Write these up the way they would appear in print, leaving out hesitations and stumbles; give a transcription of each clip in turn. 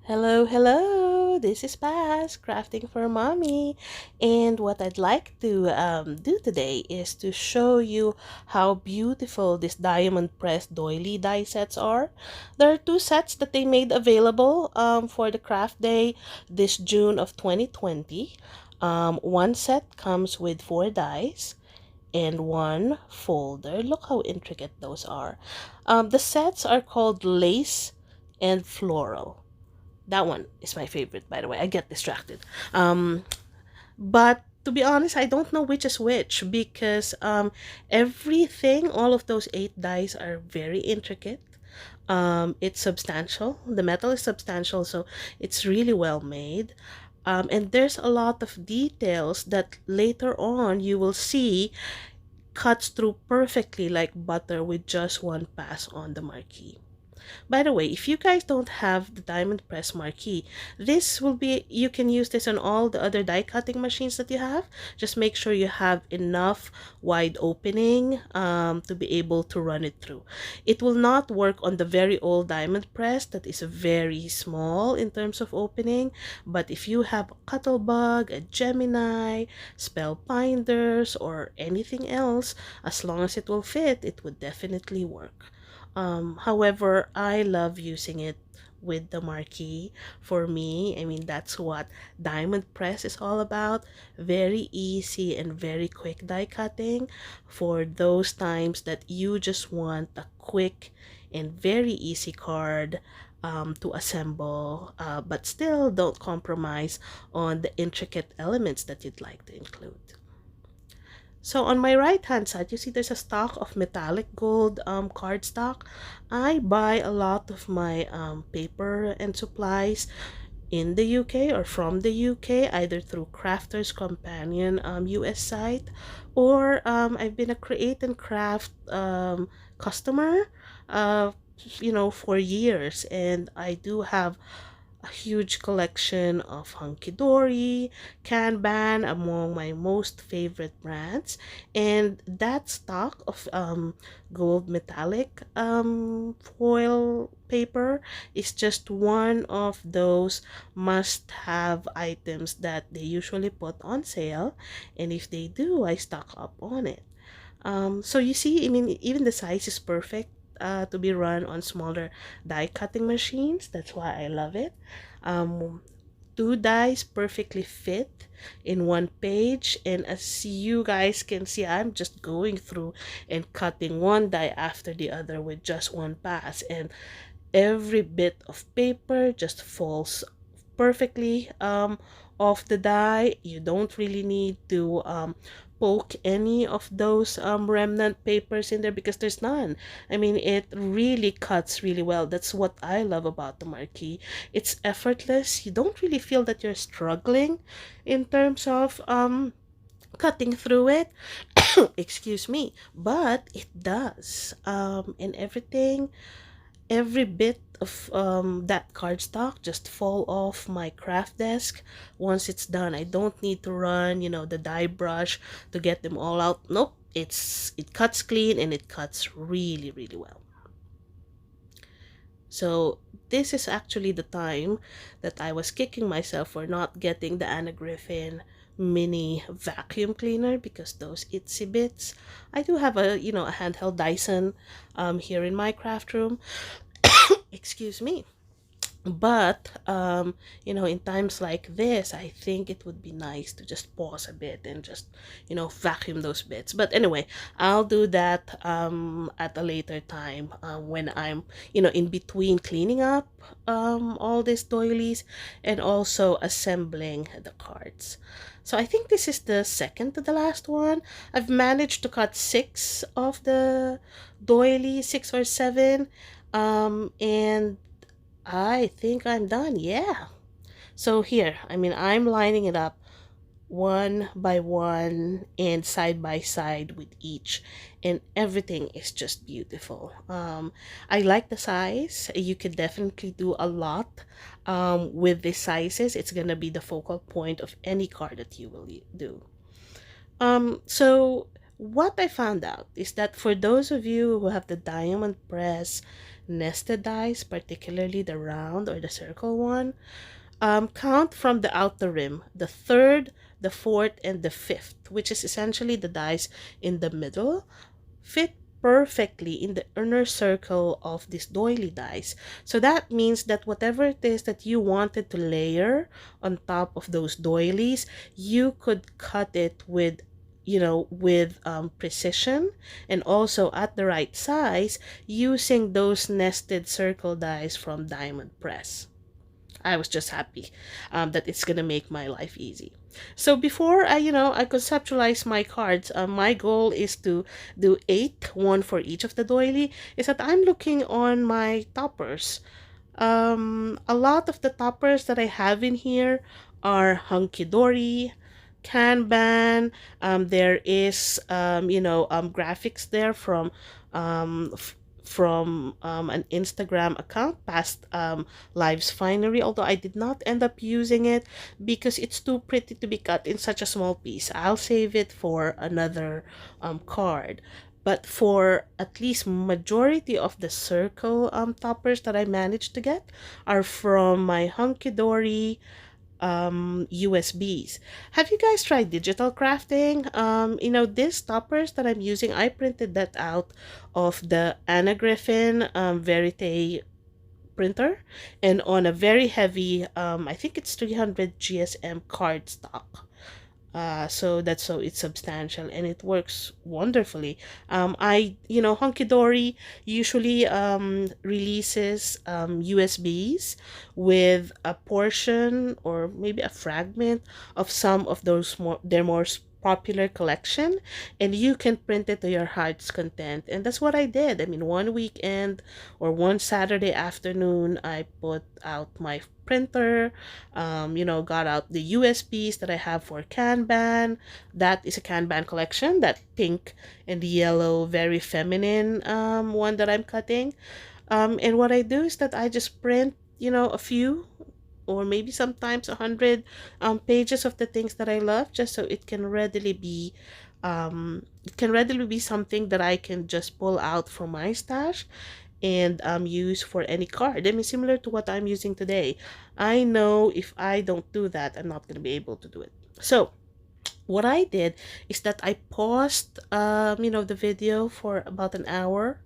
Hello, hello. This is Paz, crafting for mommy. And what I'd like to do today is to show you how beautiful these diamond pressed doily die sets are. There are two sets that they made available for the craft day this June of 2020. One set comes with four dies and one folder. Look how intricate those are. The sets are called lace and floral. That one is my favorite, by the way. I get distracted. But to be honest, I don't know which is which because everything, all of those eight dies are very intricate. It's substantial. The metal is substantial, so it's really well made. And there's a lot of details that later on you will see cuts through perfectly like butter with just one pass on the marquee. By the way, if you guys don't have the diamond press marquee, this will be, you can use this on all the other die cutting machines that you have. Just make sure you have enough wide opening to be able to run it through. It will not work on the very old diamond press that is very small in terms of opening, but if you have a Cuttlebug, a Gemini, Spellbinders, or anything else, as long as it will fit, it would definitely work. However, I love using it with the marquee. For me, I mean, that's what diamond press is all about. Very easy and very quick die cutting for those times that you just want a quick and very easy card to assemble, but still don't compromise on the intricate elements that you'd like to include. So on my right hand side, you see there's a stock of metallic gold cardstock. I buy a lot of my paper and supplies in the UK or from the UK, either through Crafters Companion US site, or I've been a Create and Craft customer, uh, for years, and I do have a huge collection of Hunky Dory, Kanban among my most favorite brands, and that stock of gold metallic foil paper is just one of those must-have items that they usually put on sale, and if they do, I stock up on it. So you see, I mean, even the size is perfect to be run on smaller die cutting machines. That's why I love it. Um, Two dies perfectly fit in one page, and as you guys can see, I'm just going through and cutting one die after the other with just one pass, and every bit of paper just falls perfectly off the die. You don't really need to poke any of those remnant papers in there because there's none. I mean, it really cuts really well. That's what I love about the marquee. It's effortless. You don't really feel that you're struggling in terms of cutting through it. Excuse me, but it does. And every bit of that cardstock just fall off my craft desk once it's done. I don't need to run, the die brush to get them all out. Nope, it cuts clean and it cuts really, really well. So this is actually the time that I was kicking myself for not getting the Anna Griffin mini vacuum cleaner because those itsy bits. I do have a handheld Dyson here in my craft room. Excuse me. But in times like this, I think it would be nice to just pause a bit and just vacuum those bits. But anyway, I'll do that at a later time when I'm in between cleaning up all these doilies and also assembling the cards. So I think this is the second to the last one. I've managed to cut six of the doilies, six or seven, and I think I'm done. Yeah. So here, I mean, I'm lining it up one by one and side by side with each, and everything is just beautiful. I like the size. You can definitely do a lot with the sizes. It's gonna be the focal point of any card that you will do. So What I found out is that for those of you who have the diamond press nested dies, particularly the round or the circle one, count from the outer rim, the third, the fourth, and the fifth, which is essentially the dice in the middle, fit perfectly in the inner circle of these doily dies. So that means that whatever it is that you wanted to layer on top of those doilies, you could cut it with with precision, and also at the right size using those nested circle dies from Diamond Press. I was just happy that it's gonna make my life easy. So before I conceptualize my cards, my goal is to do eight, one for each of the doily. Is that I'm looking on my toppers. A lot of the toppers that I have in here are hunky dory, Kanban. There is graphics there from an Instagram account, past lives finery, although I did not end up using it because it's too pretty to be cut in such a small piece. I'll save it for another card. But for at least majority of the circle toppers that I managed to get are from my hunky dory USBs. Have you guys tried digital crafting? These toppers that I'm using, I printed that out of the Anna Griffin Verite printer and on a very heavy, I think it's 300 GSM cardstock. So it's substantial and it works wonderfully. Hunky Dory usually releases USBs with a portion or maybe a fragment of some of those their more popular collection, and you can print it to your heart's content. And that's what I did. I mean, one weekend or one Saturday afternoon, I put out my printer, got out the USBs that I have for Kanban. That is a Kanban collection, that pink and yellow, very feminine one that I'm cutting. And what I do is that I just print, a few or maybe sometimes 100 pages of the things that I love, just so it can readily be something that I can just pull out from my stash and use for any card. I mean, similar to what I'm using today. I know if I don't do that, I'm not going to be able to do it. So what I did is that I paused, the video for about an hour,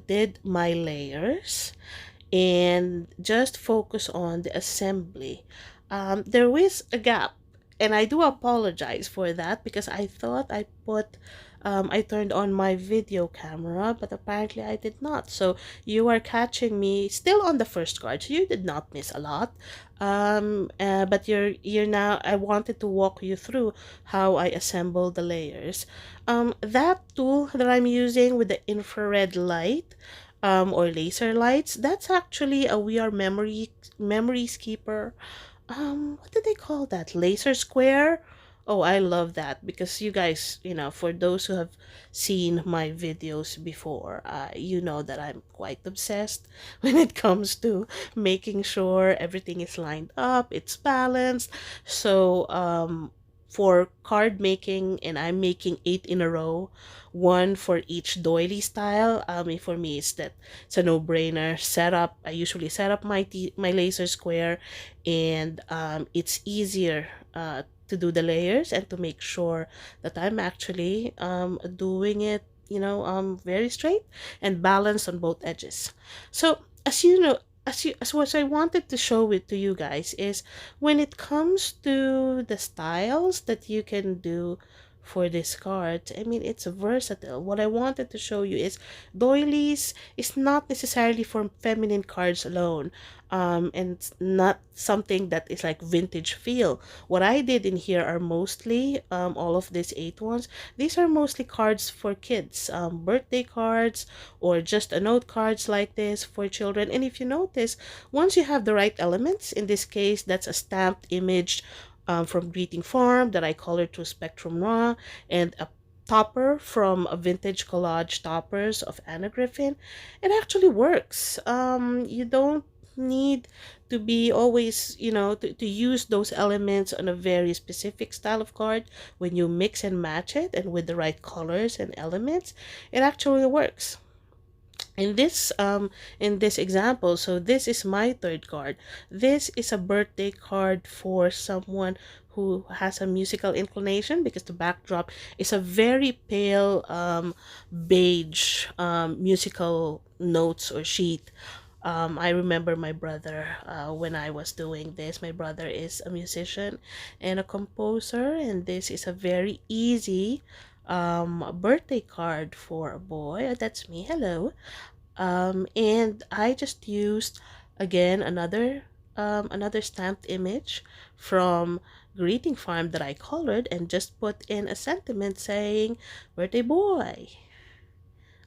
did my layers, and just focus on the assembly. There was a gap, and I do apologize for that because I thought I turned on my video camera, but apparently I did not. So you are catching me still on the first card, so you did not miss a lot. But you're now. I wanted to walk you through how I assemble the layers. That tool that I'm using with the infrared light, or laser lights, that's actually a We Are Memories Keeper. What do they call that? Laser square? Oh, I love that because you guys, for those who have seen my videos before, you know that I'm quite obsessed when it comes to making sure everything is lined up, it's balanced. So, for card making, and I'm making 8 in a row, one for each doily style. For me, it's a no-brainer setup. I usually set up my laser square, and it's easier to do the layers and to make sure that I'm actually doing it, very straight and balanced on both edges. So as you know, as what I wanted to show it to you guys is when it comes to the styles that you can do for this card, I mean, it's versatile. What I wanted to show you is doilies is not necessarily for feminine cards alone, and it's not something that is like vintage feel. What I did in here are mostly all of these 8 ones. These are mostly cards for kids, birthday cards or just a note cards like this for children. And if you notice, once you have the right elements, in this case, that's a stamped image from Greeting Farm that I colored to Spectrum Noir, and a topper from a Vintage Collage Toppers of Anna Griffin. It actually works. You don't need to be always, to use those elements on a very specific style of card. When you mix and match it and with the right colors and elements, it actually works. In this example, so this is my third card. This is a birthday card for someone who has a musical inclination, because the backdrop is a very pale beige musical notes or sheet. I remember my brother, when I was doing this. My brother is a musician and a composer, and this is a very easy birthday card for a boy. That's me. Hello. And I just used, again, another stamped image from greeting farm that I colored, and just put in a sentiment saying birthday boy.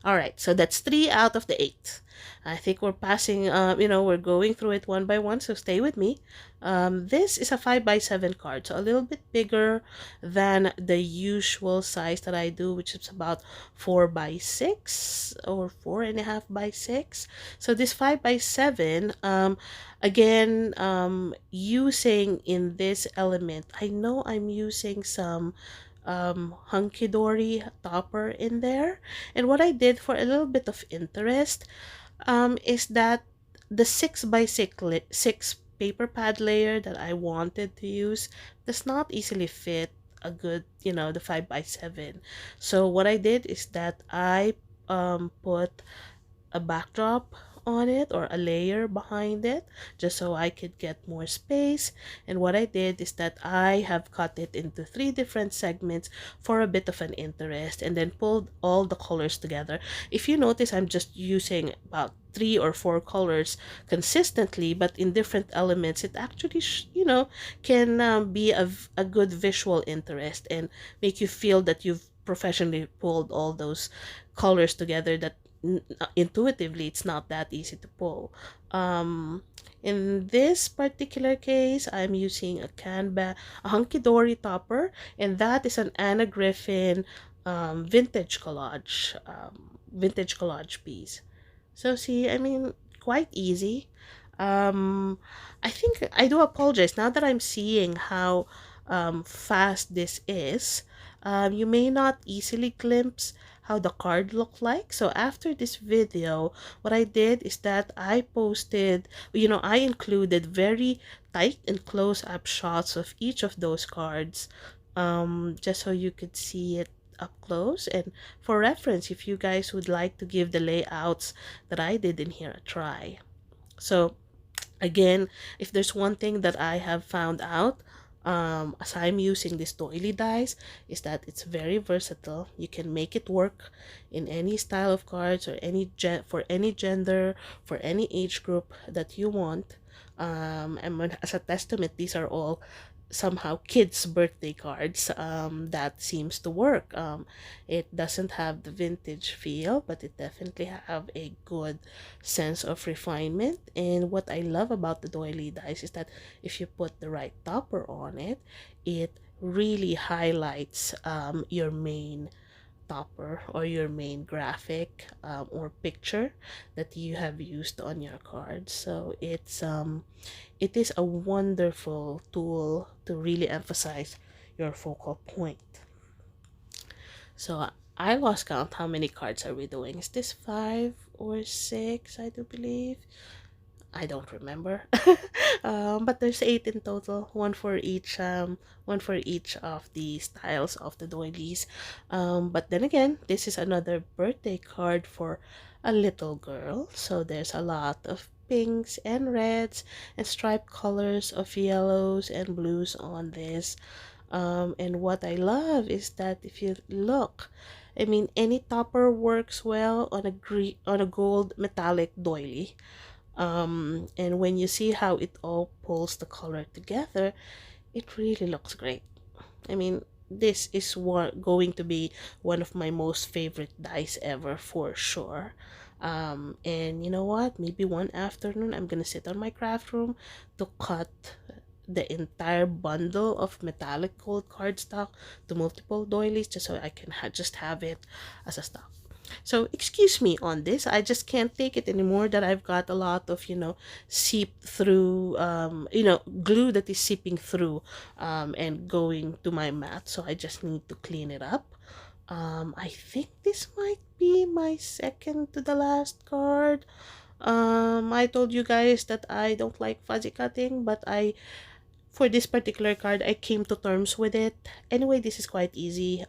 All right, so that's 3 out of the 8. I think we're passing, we're going through it one by one, so stay with me. This is a 5 by 7 card, so a little bit bigger than the usual size that I do, which is about 4 by 6 or 4.5 by 6. So this 5 by 7, again, using in this element, I know I'm using some hunky dory topper in there. And what I did for a little bit of interest, is that the 6 by 6 paper pad layer that I wanted to use does not easily fit a good, the 5 by 7. So what I did is that I put a backdrop on it, or a layer behind it, just so I could get more space. And what I did is that I have cut it into 3 different segments for a bit of an interest, and then pulled all the colors together. If you notice, I'm just using about 3 or 4 colors consistently, but in different elements. It actually can be a good visual interest, and make you feel that you've professionally pulled all those colors together, that intuitively it's not that easy to pull. In this particular case, I'm using a hunky dory topper, and that is an Anna Griffin vintage collage piece. So see, I mean, quite easy. Um, I think I do apologize now that I'm seeing how fast this is. You may not easily glimpse how the card looked like. So after this video, what I did is that I included very tight and close-up shots of each of those cards, just so you could see it up close, and for reference, if you guys would like to give the layouts that I did in here a try. So again, if there's one thing that I have found out, as I'm using this doily dies, is that it's very versatile. You can make it work in any style of cards, or for any gender, for any age group that you want. As a testament, these are all somehow kids' birthday cards. That seems to work. It doesn't have the vintage feel, but it definitely have a good sense of refinement. And what I love about the doily dice is that if you put the right topper on it, it really highlights your main topper, or your main graphic, or picture that you have used on your card. So it is a wonderful tool to really emphasize your focal point. So I lost count. How many cards are we doing? Is this 5 or 6? I do believe. I don't remember. But there's 8 in total, one for each of the styles of the doilies. But then again, this is another birthday card for a little girl, so there's a lot of pinks and reds and striped colors of yellows and blues on this. And what I love is that if you look, I mean, any topper works well on a gold metallic doily. And when you see how it all pulls the color together, it really looks great. I mean, this is going to be one of my most favorite dice ever, for sure. And you know what? Maybe one afternoon I'm gonna sit on my craft room to cut the entire bundle of metallic gold cardstock to multiple doilies, just so I can just have it as a stock. So excuse me on this. I just can't take it anymore that I've got a lot of, seep through, glue that is seeping through and going to my mat. So I just need to clean it up. I think this might be my second to the last card. I told you guys that I don't like fuzzy cutting, but for this particular card, I came to terms with it. Anyway, this is quite easy.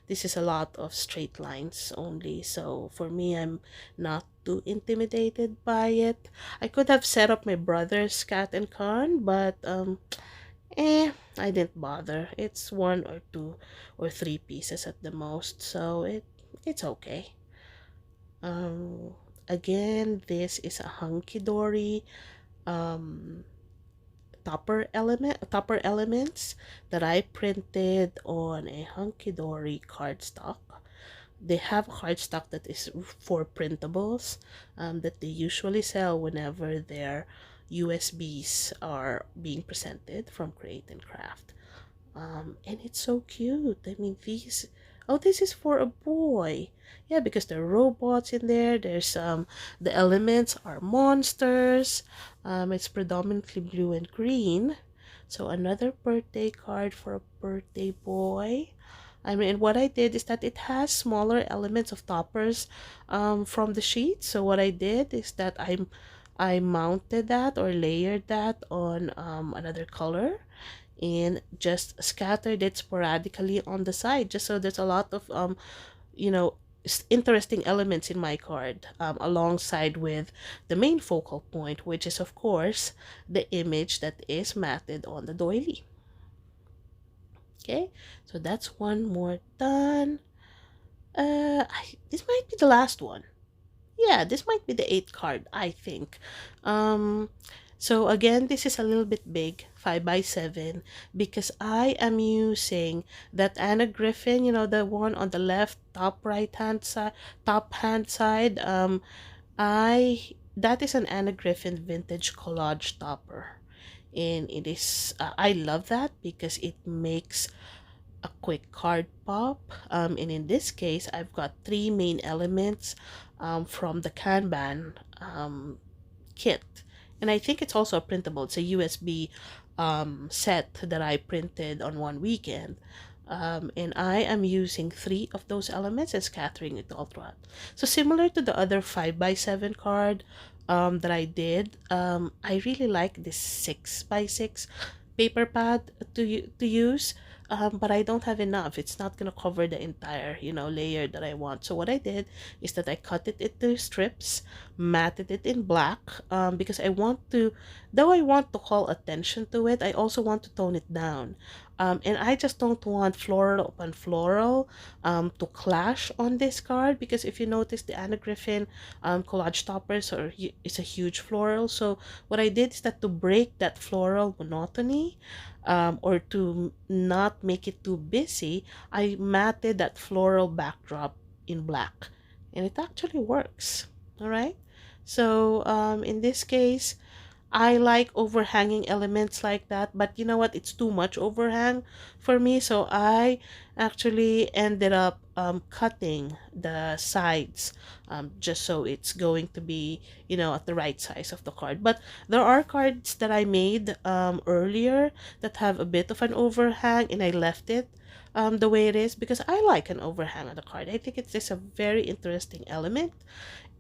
This is a lot of straight lines only. So for me, I'm not too intimidated by it. I could have set up my brother's cat and con, but I didn't bother. It's one or two or three pieces at the most, so it's okay. Um, Again, this is a hunky dory. Um, topper elements that I printed on a hunky-dory cardstock. They have cardstock that is for printables that they usually sell whenever their USBs are being presented from Create and Craft. And it's so cute. I mean, oh, this is for a boy. Yeah, because there are robots in there. There's the elements are monsters. It's predominantly blue and green. So another birthday card for a birthday boy. I mean, what I did is that it has smaller elements of toppers from the sheet. So what I did is that I mounted that or layered that on another color and just scattered it sporadically on the side, just so there's a lot of you know interesting elements in my card, alongside with the main focal point, which is of course the image that is matted on the doily. Okay, so that's one more done. This might be the last one. Yeah, this might be the eighth card, I think. Um, so again, this is a little bit big, 5 by 7, because I am using that Anna Griffin, the one on the left top right hand side, top hand side. I that is an Anna Griffin vintage collage topper, and it is I love that because it makes a quick card pop. And in this case, I've got three main elements from the Kanban kit. And I think it's also a printable. It's a USB set that I printed on one weekend. And I am using three of those elements and scattering it all throughout. So similar to the other 5 by 7 card that I did, I really like this 6 by 6 paper pad to use. But I don't have enough. It's not gonna cover the entire, layer that I want. So what I did is that I cut it into strips, matted it in black, because though I want to call attention to it, I also want to tone it down. And I just don't want floral upon floral to clash on this card, because if you notice, the Anna Griffin collage toppers is a huge floral. So what I did is that to break that floral monotony, or to not make it too busy, I matted that floral backdrop in black, and it actually works. All right. So in this case, I like overhanging elements like that, but you know what? It's too much overhang for me, so I actually ended up cutting the sides, just so it's going to be, at the right size of the card. But there are cards that I made earlier that have a bit of an overhang, and I left it the way it is because I like an overhang on the card. I think it's just a very interesting element,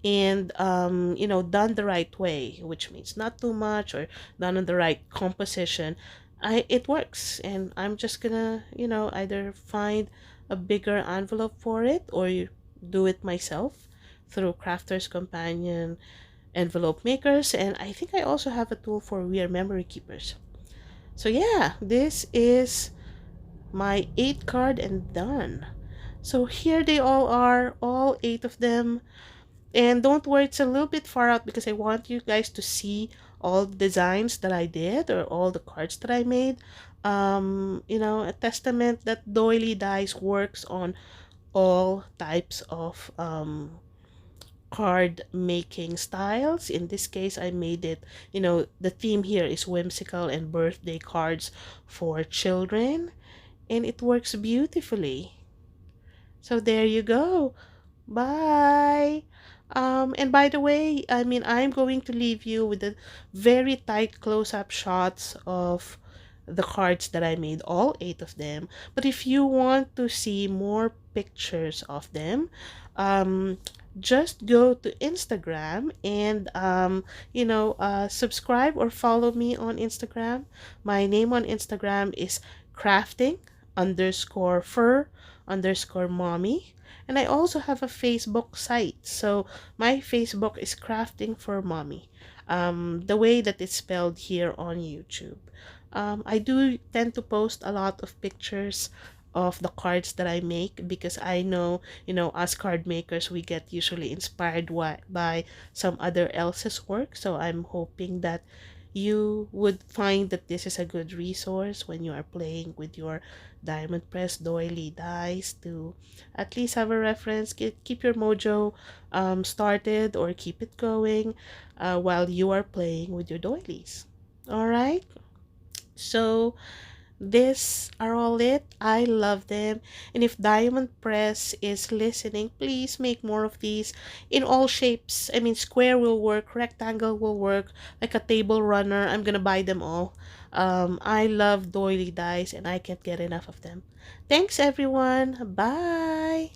and done the right way, which means not too much, or done in the right composition, it works. And I'm just gonna either find a bigger envelope for it, or do it myself through Crafter's Companion envelope makers. And I think I also have a tool for We Are Memory Keepers. So yeah, this is my 8 card and done. So here they all are, all 8 of them. And don't worry, it's a little bit far out because I want you guys to see all the designs that I did, or all the cards that I made. A testament that Doily Dies works on all types of card making styles. In this case, I made it, the theme here is whimsical and birthday cards for children, and it works beautifully. So there you go. Bye. And by the way, I mean, I'm going to leave you with a very tight close-up shots of the cards that I made, all eight of them. But if you want to see more pictures of them, um, just go to Instagram and, subscribe or follow me on Instagram. My name on Instagram is crafting underscore fur underscore mommy. And I also have a Facebook site. So my Facebook is Crafting for Mommy. The way that it's spelled here on YouTube. I do tend to post a lot of pictures of the cards that I make because I know, as card makers, we get usually inspired by some other else's work. So I'm hoping that you would find that this is a good resource when you are playing with your diamond press doily dies to at least have a reference, keep your mojo started or keep it going while you are playing with your doilies. All right, so these are all it. I love them. And if Diamond Press is listening, please make more of these in all shapes. I mean, square will work, rectangle will work, like a table runner. I'm gonna buy them all. I love doily dies and I can't get enough of them. Thanks, everyone. Bye.